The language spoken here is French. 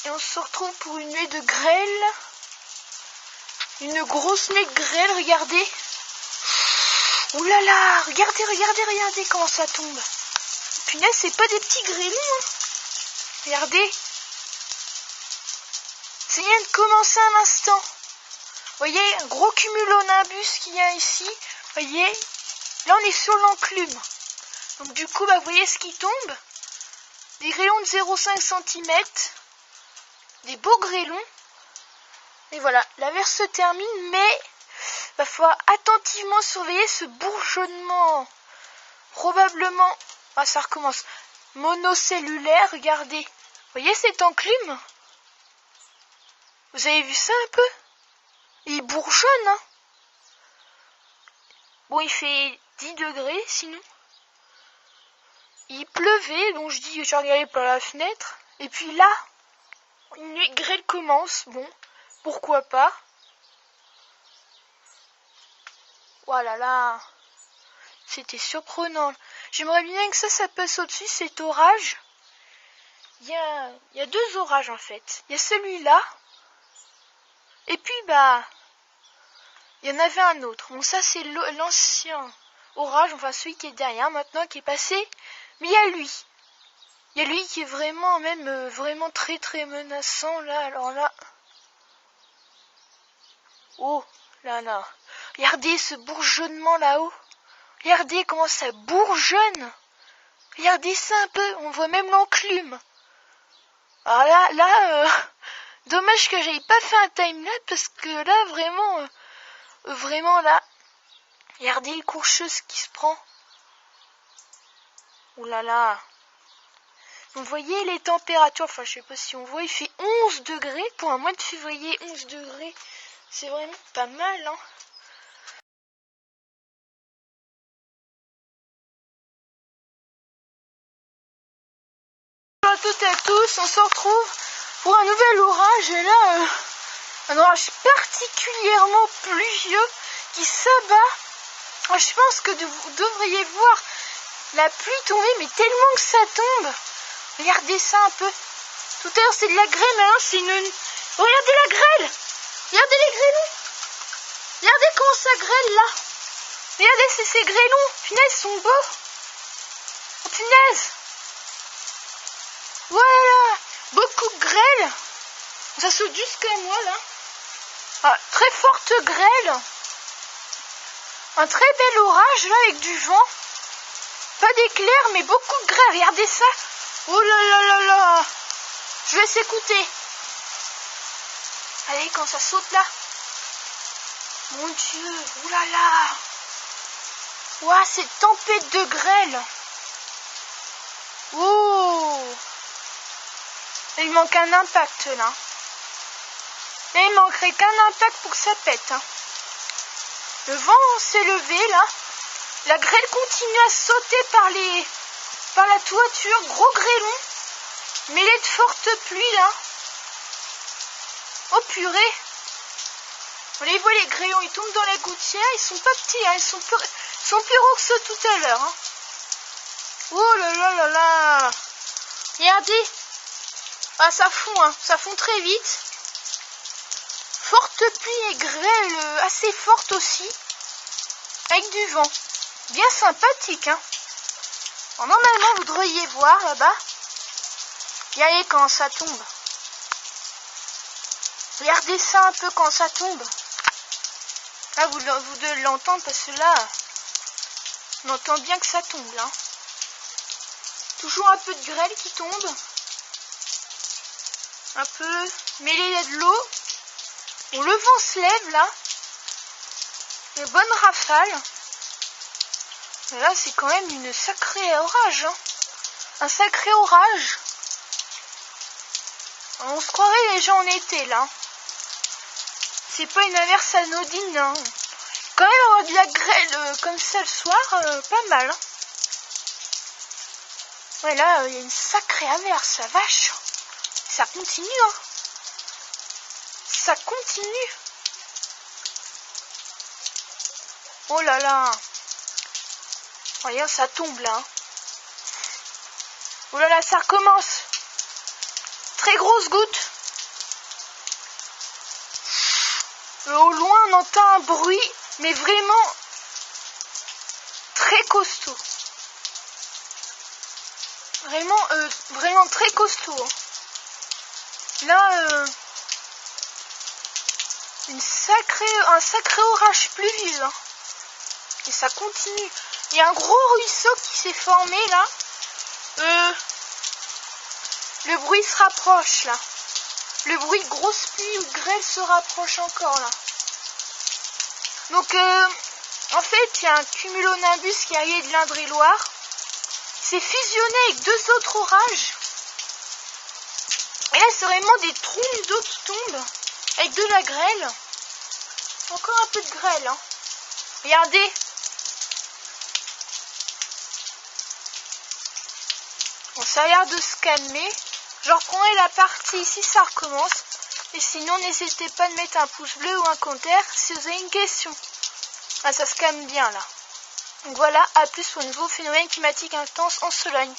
Et on se retrouve pour une nuée de grêle. Une grosse nuée de grêle, regardez. Ouh là là, regardez comment ça tombe. Punaise, c'est pas des petits grêlons. Hein. Regardez. Ça vient de commencer un instant. Vous voyez, un gros cumulonimbus qu'il y a ici. Vous voyez, là on est sur l'enclume. Donc du coup, vous voyez ce qui tombe. Des grêlons de 0,5 cm. Des beaux grêlons. Et voilà, l'averse se termine, mais il va falloir attentivement surveiller ce bourgeonnement. Probablement, ça recommence, monocellulaire, regardez. Vous voyez cette enclume? Vous avez vu ça un peu? Il bourgeonne, hein. Bon, il fait 10 degrés, sinon. Il pleuvait, donc je regardais par la fenêtre. Et puis là, une nuit grêle commence, bon, pourquoi pas. Voilà là, c'était surprenant. J'aimerais bien que ça passe au-dessus, cet orage. Il y a deux orages en fait. Il y a celui-là. Et puis il y en avait un autre. Bon, ça c'est l'ancien orage, enfin celui qui est derrière maintenant, qui est passé. Mais il y a lui. Il y a lui qui est vraiment, vraiment très très menaçant là. Alors là. Oh là là. Regardez ce bourgeonnement là-haut. Regardez comment ça bourgeonne. Regardez ça un peu. On voit même l'enclume. Alors là, dommage que j'aie pas fait un timelapse parce que là, vraiment là. Regardez les courcheuses qui se prend. Ouh là là. Vous voyez les températures, enfin je sais pas si on voit, il fait 11 degrés pour un mois de février, 11 degrés. C'est vraiment pas mal, hein. Bonjour à toutes et à tous, on se retrouve pour un nouvel orage. Et là, un orage particulièrement pluvieux qui s'abat. Je pense que vous devriez voir la pluie tomber, mais tellement que ça tombe. Regardez ça un peu. Tout à l'heure c'est de la grêle, maintenant c'est une... Regardez la grêle. Regardez les grêlons. Regardez comment ça grêle là. Regardez ces grêlons. Punaise, ils sont beaux. Oh punaise. Voilà. Beaucoup de grêle. Ça saute jusqu'à moi là. Très forte grêle. Un très bel orage là avec du vent. Pas d'éclairs mais beaucoup de grêle. Regardez ça. Oh là là là là. Je vais s'écouter. Allez, quand ça saute là. Mon Dieu. Oh là là. Ouah, cette tempête de grêle. Oh. Il manque un impact là. Là, il manquerait qu'un impact pour que ça pète. Hein. Le vent s'est levé là. La grêle continue à sauter par la toiture. Gros grêlon. Mêlé de fortes pluies là. Oh purée. On les voit les grêlons, ils tombent dans la gouttière. Ils sont pas petits, hein. Ils sont plus gros que ceux tout à l'heure. Hein. Oh là là là là. Regardez. Ça fond, hein. Ça fond très vite. Forte pluie et grêle assez forte aussi. Avec du vent. Bien sympathique, hein. Alors, normalement, vous devriez voir là-bas. Regardez quand ça tombe. Regardez ça un peu quand ça tombe. Là, vous devez l'entendre parce que là, on entend bien que ça tombe, là. Toujours un peu de grêle qui tombe. Un peu mêlé à de l'eau. Bon, le vent se lève, là. Une bonne rafale. Mais là, c'est quand même une sacrée orage, hein. Un sacré orage. On se croirait déjà en été, là. C'est pas une averse anodine, hein. Quand même avoir de la grêle comme ça le soir, pas mal. Hein. Ouais, là, il y a une sacrée averse, la vache. Ça continue, hein. Ça continue. Oh là là. Regarde, ça tombe là. Oh là là, ça recommence. Très grosse goutte. Au loin, on entend un bruit, mais vraiment très costaud. Vraiment très costaud. Hein. Là, un sacré orage pluvieux. Hein. Et ça continue. Il y a un gros ruisseau qui s'est formé là. Le bruit se rapproche là. Le bruit de grosse pluie ou de grêle se rapproche encore là. Donc en fait il y a un cumulonimbus qui est arrivé de l'Indre-et-Loire. C'est fusionné avec deux autres orages. Et là c'est vraiment des trompes d'eau qui tombent. Avec de la grêle. Encore un peu de grêle. Hein. Regardez. Bon, ça a l'air de se calmer. Je reprendrai la partie ici, ça recommence. Et sinon, n'hésitez pas à mettre un pouce bleu ou un commentaire si vous avez une question. Ah, ça se calme bien là. Donc voilà, à plus pour un nouveau phénomène climatique intense en Sologne.